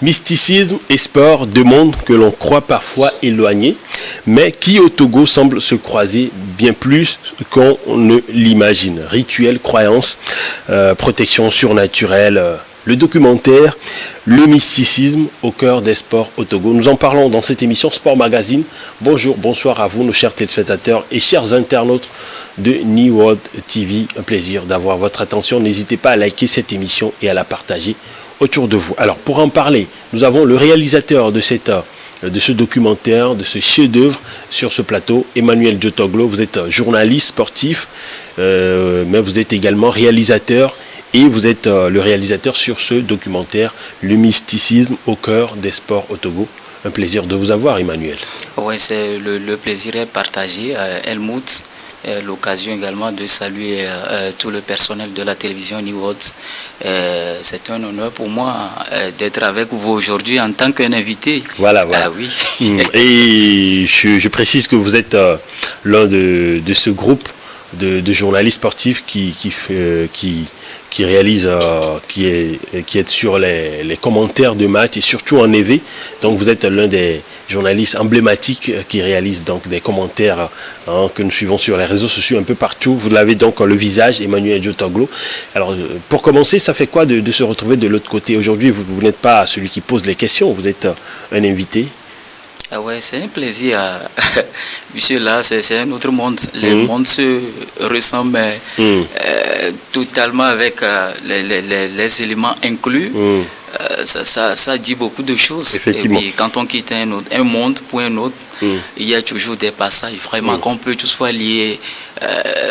Mysticisme et sport, deux mondes que l'on croit parfois éloignés, mais qui au Togo semblent se croiser bien plus qu'on ne l'imagine. Rituels, croyances, protection surnaturelle, le documentaire, le mysticisme au cœur des sports au Togo. Nous en parlons dans cette émission Sport Magazine. Bonjour, bonsoir à vous, nos chers téléspectateurs et chers internautes de New World TV. Un plaisir d'avoir votre attention. N'hésitez pas à liker cette émission et à la partager autour de vous. Alors, pour en parler, nous avons le réalisateur de ce documentaire, de ce chef-d'œuvre sur ce plateau, Emmanuel Diotoglo. Vous êtes journaliste sportif, mais vous êtes également réalisateur. Et vous êtes le réalisateur sur ce documentaire, le mysticisme au cœur des sports au Togo. Un plaisir de vous avoir, Emmanuel. Oui, c'est le plaisir est partagé. Helmut, l'occasion également de saluer tout le personnel de la télévision New World. C'est un honneur pour moi d'être avec vous aujourd'hui en tant qu'un invité. Voilà. Oui. Et je précise que vous êtes l'un de ce groupe de journalistes sportifs qui réalise, qui est sur les commentaires de matchs et surtout en EV. Donc vous êtes l'un des journalistes emblématiques qui réalise donc des commentaires que nous suivons sur les réseaux sociaux un peu partout. Vous l'avez donc le visage, Emmanuel Diotoglo. Alors pour commencer, ça fait quoi de se retrouver de l'autre côté? Aujourd'hui, vous n'êtes pas celui qui pose les questions, vous êtes un invité. Ah ouais, c'est un plaisir. Monsieur, là, c'est un autre monde. Le monde se ressemble totalement avec les éléments inclus. Ça dit beaucoup de choses. Effectivement. Et puis, quand on quitte un monde pour un autre, il y a toujours des passages vraiment qu'on peut toutefois lier,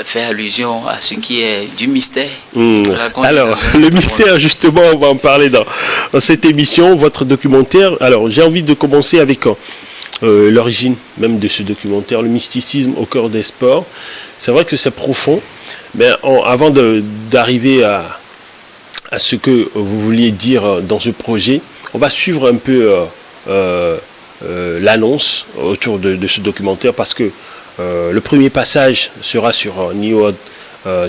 faire allusion à ce qui est du mystère. Alors, le mystère, justement, on va en parler dans cette émission, votre documentaire. Alors, j'ai envie de commencer avec l'origine même de ce documentaire, le mysticisme au cœur des sports. C'est vrai que c'est profond, mais avant d'arriver à ce que vous vouliez dire dans ce projet, on va suivre un peu l'annonce autour de ce documentaire, parce que le premier passage sera sur New World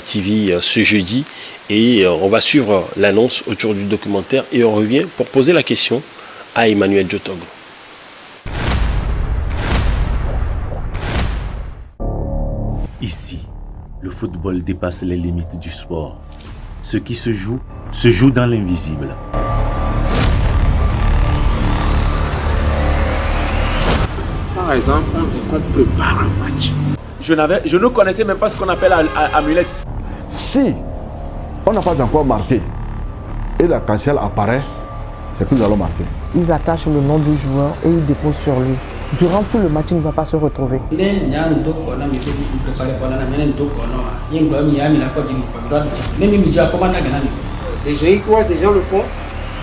TV ce jeudi, et on va suivre l'annonce autour du documentaire et on revient pour poser la question à Emmanuel Diotoglo. Ici, le football dépasse les limites du sport. Ce qui se joue dans l'invisible. Par exemple, on dit qu'on prépare un match. Je ne connaissais même pas ce qu'on appelle amulette. Si on n'a pas encore marqué et la cancelle apparaît, c'est que nous allons marquer. Ils attachent le nom du joueur et ils déposent sur lui. Durant tout le match, il ne va pas se retrouver. Déjà, ils croient, des gens le font.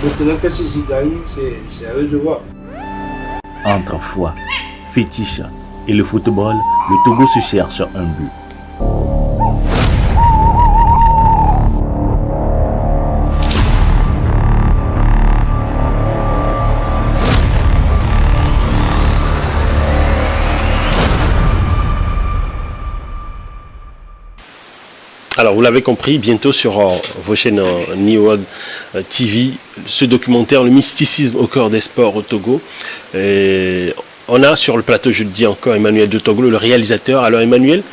Maintenant que c'est gagnent, c'est à eux de voir. Entre foi, fétiche et le football, le Togo se cherche un but. Alors, vous l'avez compris, bientôt sur vos chaînes New World TV, ce documentaire, le mysticisme au cœur des sports au Togo. Et on a sur le plateau, je le dis encore, Emmanuel Diotoglo, le réalisateur. Alors, Emmanuel,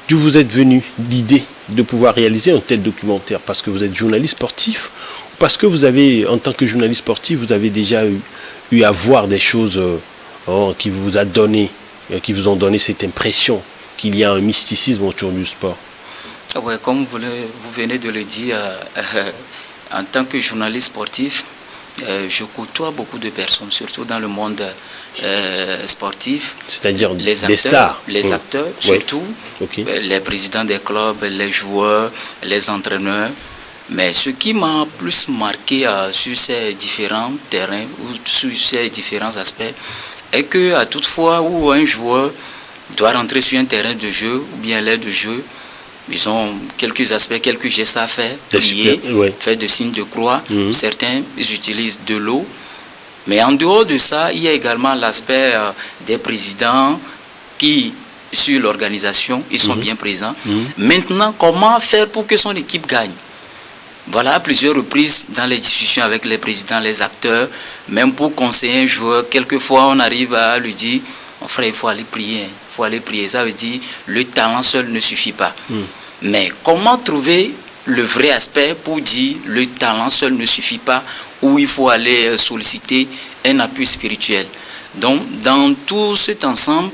d'où vous êtes venu l'idée de pouvoir réaliser un tel documentaire? Parce que vous êtes journaliste sportif, ou parce que vous avez, en tant que journaliste sportif, vous avez déjà eu à voir des choses qui vous ont donné cette impression qu'il y a un mysticisme autour du sport? Ouais, comme vous venez de le dire, en tant que journaliste sportif, je côtoie beaucoup de personnes, surtout dans le monde sportif. C'est-à-dire les acteurs, des stars. Les acteurs, surtout, Okay. Les présidents des clubs, les joueurs, les entraîneurs. Mais ce qui m'a plus marqué sur ces différents terrains ou sur ces différents aspects est que à toute fois où un joueur doit rentrer sur un terrain de jeu ou bien l'aire de jeu, ils ont quelques aspects, quelques gestes à faire, prier, faire des signes de croix. Certains ils utilisent de l'eau. Mais en dehors de ça, il y a également l'aspect des présidents qui, sur l'organisation, ils sont bien présents. Maintenant, comment faire pour que son équipe gagne? Voilà, à plusieurs reprises dans les discussions avec les présidents, les acteurs, même pour conseiller un joueur, quelquefois on arrive à lui dire, mon frère, il faut aller prier, il faut aller prier. Ça veut dire, le talent seul ne suffit pas. Mais comment trouver le vrai aspect pour dire, le talent seul ne suffit pas, ou il faut aller solliciter un appui spirituel. Donc, dans tout cet ensemble,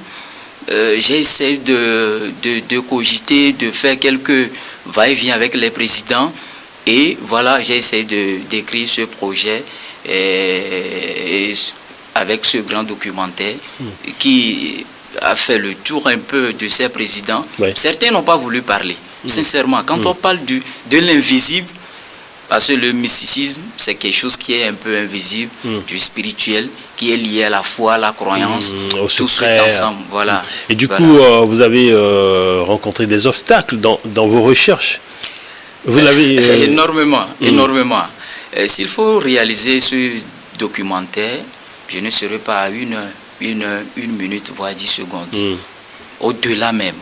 j'ai essayé de cogiter, de faire quelques va-et-vient avec les présidents. Et voilà, j'ai essayé d'écrire ce projet et avec ce grand documentaire qui a fait le tour un peu de ces présidents. Ouais. Certains n'ont pas voulu parler. Sincèrement, quand on parle de l'invisible, parce que le mysticisme, c'est quelque chose qui est un peu invisible, du spirituel, qui est lié à la foi, à la croyance, tout cet ensemble. Voilà. Et du coup, vous avez rencontré des obstacles dans vos recherches. Vous l'avez énormément. S'il faut réaliser ce documentaire, je ne serai pas à une minute, voire 10 secondes. Au-delà même.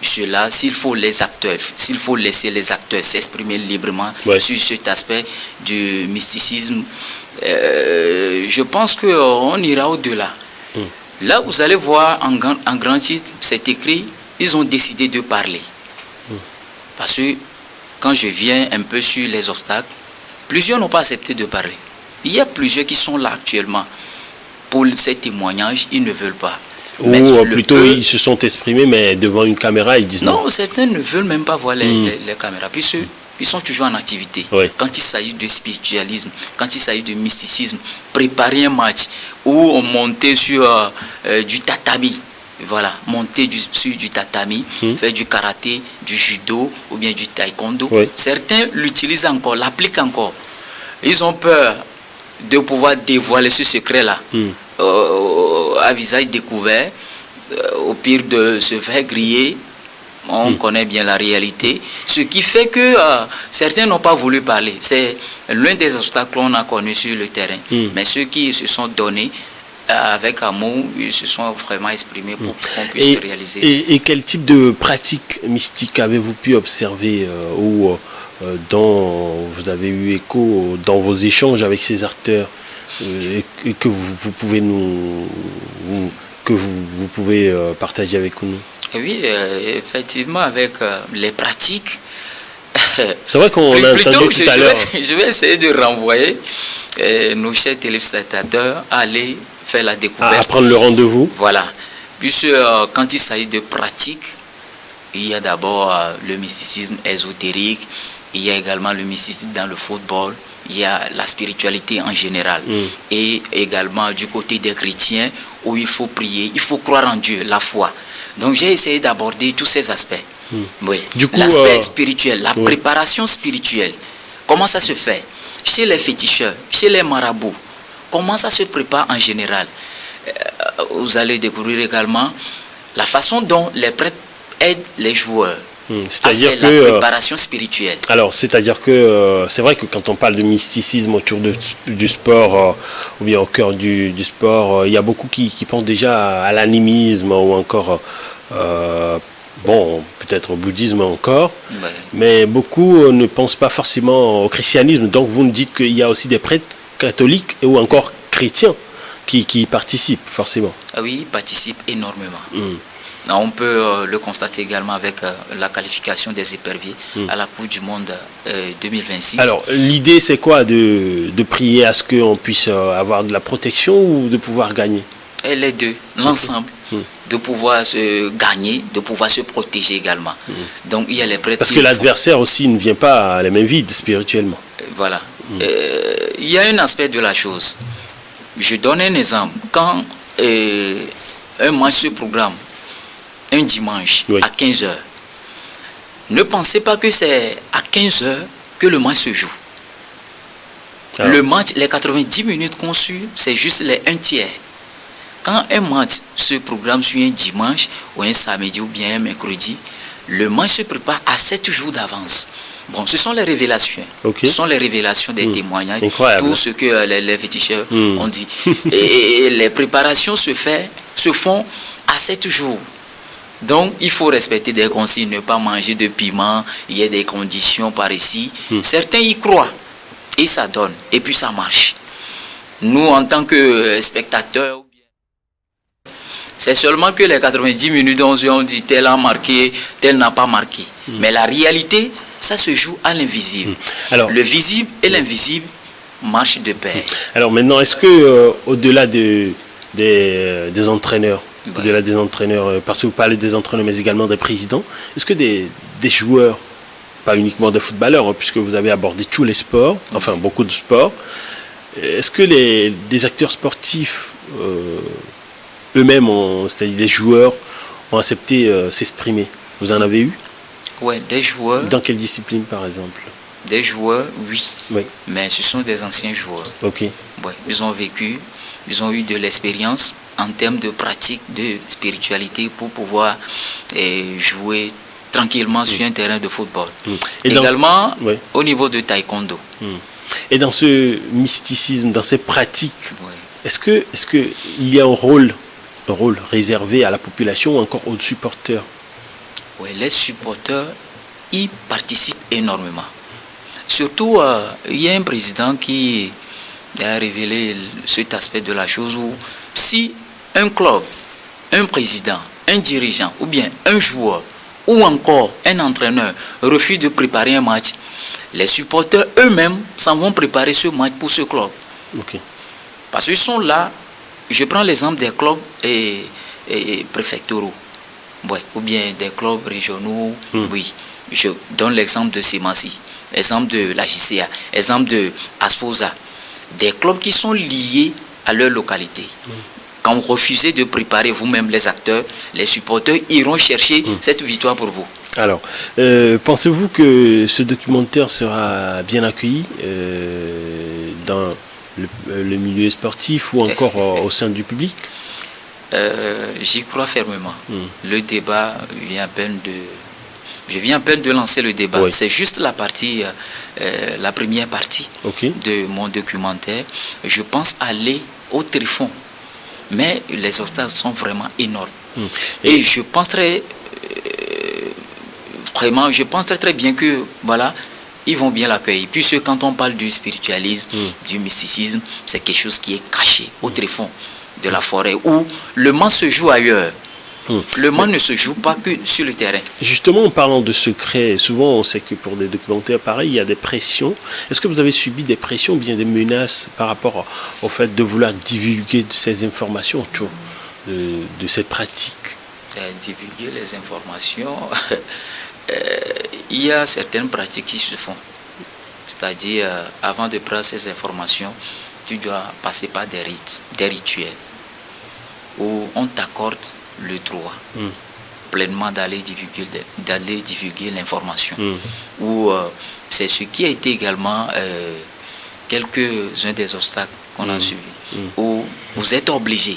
Cela, s'il faut laisser les acteurs s'exprimer librement sur cet aspect du mysticisme, je pense qu'on ira au-delà. Là, vous allez voir en grand titre, c'est écrit, ils ont décidé de parler. Parce que quand je viens un peu sur les obstacles, plusieurs n'ont pas accepté de parler. Il y a plusieurs qui sont là actuellement. Pour ces témoignages, ils ne veulent pas. Ou plutôt, ils se sont exprimés, mais devant une caméra, ils disent non. Non, certains ne veulent même pas voir les caméras, puisqu'ils sont toujours en activité. Oui. Quand il s'agit de spiritualisme, quand il s'agit de mysticisme, préparer un match, ou on monter sur du tatami. Voilà, monter sur du tatami, faire du karaté, du judo ou bien du taekwondo. Oui. Certains l'utilisent encore, l'appliquent encore. Ils ont peur de pouvoir dévoiler ce secret-là à visage découvert, au pire de se faire griller. On connaît bien la réalité. Ce qui fait que certains n'ont pas voulu parler. C'est l'un des obstacles qu'on a connus sur le terrain. Mais ceux qui se sont donnés avec amour, ils se sont vraiment exprimés pour qu'on puisse réaliser. Et quel type de pratique mystique avez-vous pu observer ou dont vous avez eu écho dans vos échanges avec ces acteurs et que vous pouvez vous pouvez partager avec nous? Oui, effectivement, avec les pratiques. C'est vrai qu'on a entendu tout à l'heure. Je vais essayer de renvoyer nos chers téléspectateurs à aller faire la découverte. À prendre le rendez-vous. Voilà. Puisque quand il s'agit de pratique, il y a d'abord le mysticisme ésotérique, il y a également le mysticisme dans le football, il y a la spiritualité en général. Et également du côté des chrétiens, où il faut prier, il faut croire en Dieu, la foi. Donc j'ai essayé d'aborder tous ces aspects. Oui. L'aspect spirituel, la préparation spirituelle. Comment ça se fait chez les féticheurs, chez les marabouts? Comment ça se prépare en général? Vous allez découvrir également la façon dont les prêtres aident les joueurs. C'est-à-dire que la préparation spirituelle. Alors, c'est-à-dire que c'est vrai que quand on parle de mysticisme autour du sport, ou bien au cœur du sport, il y a beaucoup qui pensent déjà à l'animisme ou encore, peut-être au bouddhisme encore, mais beaucoup ne pensent pas forcément au christianisme. Donc, vous nous dites qu'il y a aussi des prêtres catholiques ou encore chrétiens qui participent forcément. Ah oui, ils participent énormément. On peut le constater également avec la qualification des éperviers à la Coupe du Monde 2026. Alors, l'idée, c'est quoi? De prier à ce qu'on puisse avoir de la protection ou de pouvoir gagner? Et les deux, l'ensemble. De pouvoir se gagner, de pouvoir se protéger également. Donc, il y a les prêtres. Parce que l'adversaire aussi ne vient pas à la main vide spirituellement. Voilà. Il y a un aspect de la chose. Je donne un exemple. Quand un match se programme, un dimanche à 15h. Ne pensez pas que c'est à 15h que le match se joue. Alors. Le match, les 90 minutes qu'on suit, c'est juste les 1/3. Quand un match se programme sur un dimanche ou un samedi ou bien un mercredi, le match se prépare à 7 jours d'avance. Bon, ce sont les révélations. Ce sont les révélations des témoignages. Incroyable. Tout ce que les féticheurs ont dit. Et les préparations se font à 7 jours. Donc, il faut respecter des consignes, ne pas manger de piment, il y a des conditions par ici. Certains y croient et ça donne, et puis ça marche. Nous, en tant que spectateurs, c'est seulement que les 90 minutes on dit tel a marqué, tel n'a pas marqué. Mais la réalité, ça se joue à l'invisible. Alors, le visible et l'invisible marchent de pair. Alors maintenant, est-ce que au-delà des entraîneurs, au-delà des entraîneurs, parce que vous parlez des entraîneurs, mais également des présidents, est-ce que des joueurs, pas uniquement des footballeurs, hein, puisque vous avez abordé tous les sports, enfin beaucoup de sports, est-ce que des acteurs sportifs eux-mêmes, c'est-à-dire les joueurs, ont accepté s'exprimer? Vous en avez eu? Oui, des joueurs. Dans quelle discipline, par exemple? Des joueurs, oui. Oui. Mais ce sont des anciens joueurs. Ok. Ouais. Ils ont vécu, ils ont eu de l'expérience en termes de pratique, de spiritualité pour pouvoir jouer tranquillement sur un terrain de football. Également, au niveau de taekwondo. Et dans ce mysticisme, dans ces pratiques, est-ce que il y a un rôle réservé à la population ou encore aux supporters? Oui, les supporters y participent énormément. Surtout, il y a un président qui a révélé cet aspect de la chose où si un club, un président, un dirigeant ou bien un joueur ou encore un entraîneur refuse de préparer un match, les supporters eux-mêmes s'en vont préparer ce match pour ce club. Okay. Parce qu'ils sont là, je prends l'exemple des clubs préfectoraux, ou bien des clubs régionaux, oui. Je donne l'exemple de Semassi, exemple de la JCA, exemple de Asfosa, des clubs qui sont liés à leur localité. Quand vous refusez de préparer vous-même les acteurs, les supporters iront chercher cette victoire pour vous. Alors, pensez-vous que ce documentaire sera bien accueilli dans le milieu sportif ou encore au sein du public? J'y crois fermement. Le débat vient à peine de... Je viens à peine de lancer le débat. Oui. C'est juste la partie, la première partie de mon documentaire. Je pense aller au tréfonds. Mais les obstacles sont vraiment énormes. Et je pense très bien que voilà, ils vont bien l'accueillir. Puisque quand on parle du spiritualisme, du mysticisme, c'est quelque chose qui est caché au tréfonds de la forêt où le mal se joue ailleurs. Le mal ne se joue pas que sur le terrain. Justement, en parlant de secret, souvent on sait que pour des documentaires pareils, il y a des pressions. Est-ce que vous avez subi des pressions ou bien des menaces par rapport au fait de vouloir divulguer ces informations autour de cette pratique? Divulguer les informations, il y a certaines pratiques qui se font. C'est-à-dire, avant de prendre ces informations, tu dois passer par des rites, des rituels, où on t'accorde le droit pleinement d'aller divulguer l'information. Ou c'est ce qui a été également quelques-uns des obstacles qu'on a suivis. Où vous êtes obligé,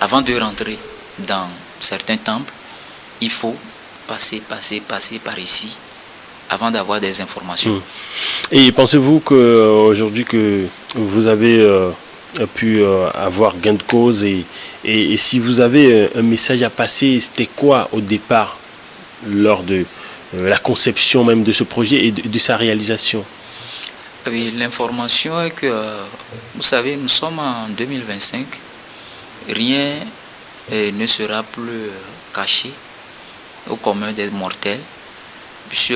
avant de rentrer dans certains temples, il faut passer par ici avant d'avoir des informations. Et pensez-vous qu'aujourd'hui que vous avez pu avoir gain de cause et si vous avez un message à passer, c'était quoi au départ lors de la conception même de ce projet et de sa réalisation? Oui, l'information est que, vous savez, nous sommes en 2025, rien ne sera plus caché au commun des mortels. Puisque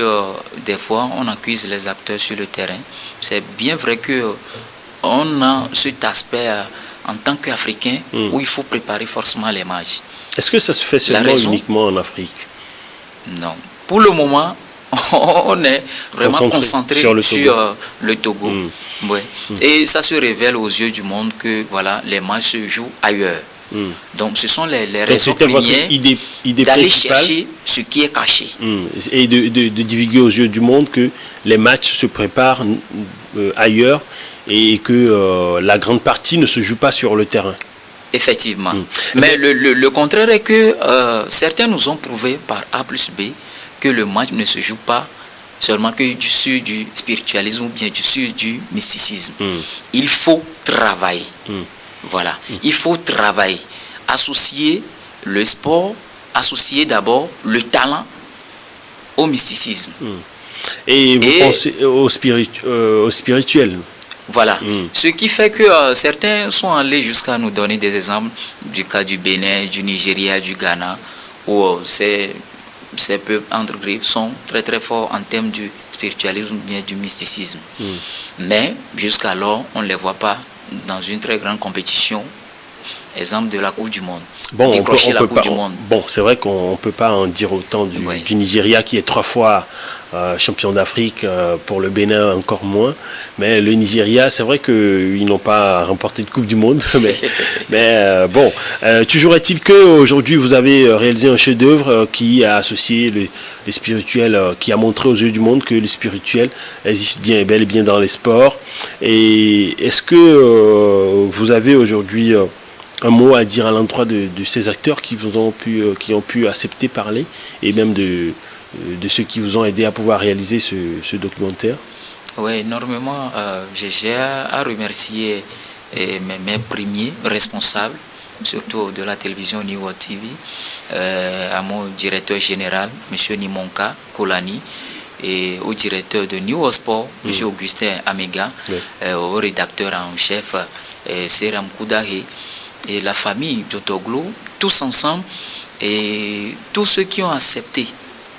des fois, on accuse les acteurs sur le terrain. C'est bien vrai que on a cet aspect en tant qu'Africain où il faut préparer forcément les matchs. Est-ce que ça se fait seulement uniquement en Afrique? Non. Pour le moment, on est vraiment concentré sur le Togo. Et ça se révèle aux yeux du monde que voilà, les matchs se jouent ailleurs. Donc ce sont les raisons premières d'aller chercher ce qui est caché. Et de divulguer aux yeux du monde que les matchs se préparent ailleurs et que la grande partie ne se joue pas sur le terrain. Effectivement. Mais le contraire est que certains nous ont prouvé par A plus B que le match ne se joue pas seulement que sur du spiritualisme ou bien sur du mysticisme. Il faut travailler. Voilà. Il faut travailler. Associer le sport associer d'abord le talent au mysticisme. Et vous pensez au spirituel. Voilà. Ce qui fait que certains sont allés jusqu'à nous donner des exemples du cas du Bénin, du Nigeria, du Ghana, où ces peuples entre griffes sont très très forts en termes du spiritualisme ou bien du mysticisme. Mais jusqu'alors, on ne les voit pas dans une très grande compétition, exemple de la Coupe du Monde. Bon, Bon, c'est vrai qu'on ne peut pas en dire autant du Nigeria qui est 3 fois champion d'Afrique, pour le Bénin encore moins. Mais le Nigeria, c'est vrai qu'ils n'ont pas remporté de Coupe du Monde. mais bon, toujours est-il qu'aujourd'hui, vous avez réalisé un chef-d'œuvre qui a associé le spirituel, qui a montré aux yeux du monde que le spirituel existe bien et bel et bien dans les sports. Et est-ce que vous avez aujourd'hui un mot à dire à l'endroit de ces acteurs qui ont pu accepter parler, et même de ceux qui vous ont aidé à pouvoir réaliser ce documentaire? Oui, énormément. J'ai à remercier mes premiers responsables, surtout de la télévision New World TV, à mon directeur général, M. Nimonka Kolani, et au directeur de New World Sport, M. Augustin Amega, au rédacteur en chef, Seram Koudahe, et la famille Jotoglo, tous ensemble, et tous ceux qui ont accepté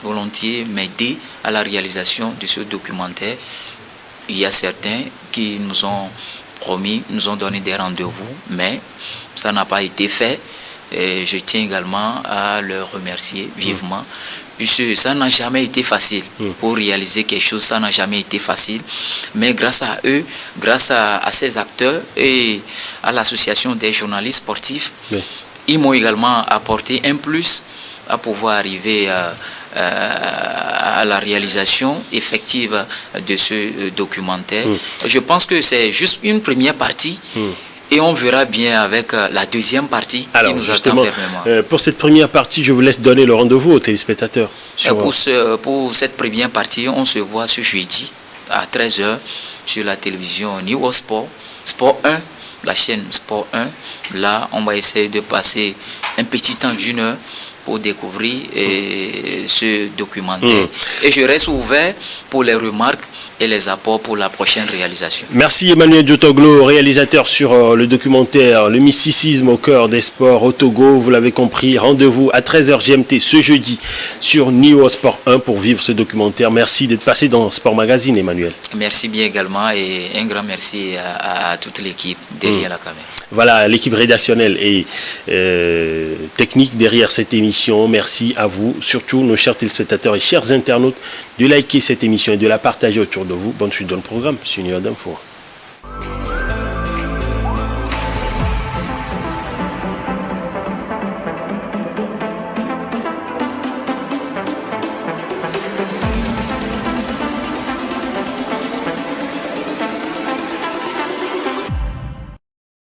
volontiers m'aider à la réalisation de ce documentaire. Il y a certains qui nous ont promis, nous ont donné des rendez-vous, mais ça n'a pas été fait. Et je tiens également à leur remercier vivement, puisque ça n'a jamais été facile. Pour réaliser quelque chose, ça n'a jamais été facile. Mais grâce à eux, grâce à ces acteurs et à l'association des journalistes sportifs, ils m'ont également apporté un plus à pouvoir arriver à la réalisation effective de ce documentaire. Je pense que c'est juste une première partie. Et on verra bien avec la deuxième partie qui nous attend fermement. Pour cette première partie, je vous laisse donner le rendez-vous aux téléspectateurs. Pour cette première partie, on se voit ce jeudi à 13h sur la télévision New World Sport, Sport 1, la chaîne Sport 1. Là, on va essayer de passer un petit temps d'1 heure pour découvrir ce documentaire. Et je reste ouvert pour les remarques et les apports pour la prochaine réalisation. Merci Emmanuel Jotoglo, réalisateur sur le documentaire Le mysticisme au cœur des sports au Togo. Vous l'avez compris, rendez-vous à 13h GMT ce jeudi sur New Sport 1 pour vivre ce documentaire. Merci d'être passé dans Sport Magazine, Emmanuel. Merci bien également, et un grand merci à toute l'équipe derrière la caméra. Voilà, l'équipe rédactionnelle et technique derrière cette émission. Merci à vous, surtout nos chers téléspectateurs et chers internautes, de liker cette émission et de la partager autour de vous. Bonne suite dans le programme sur New World Info.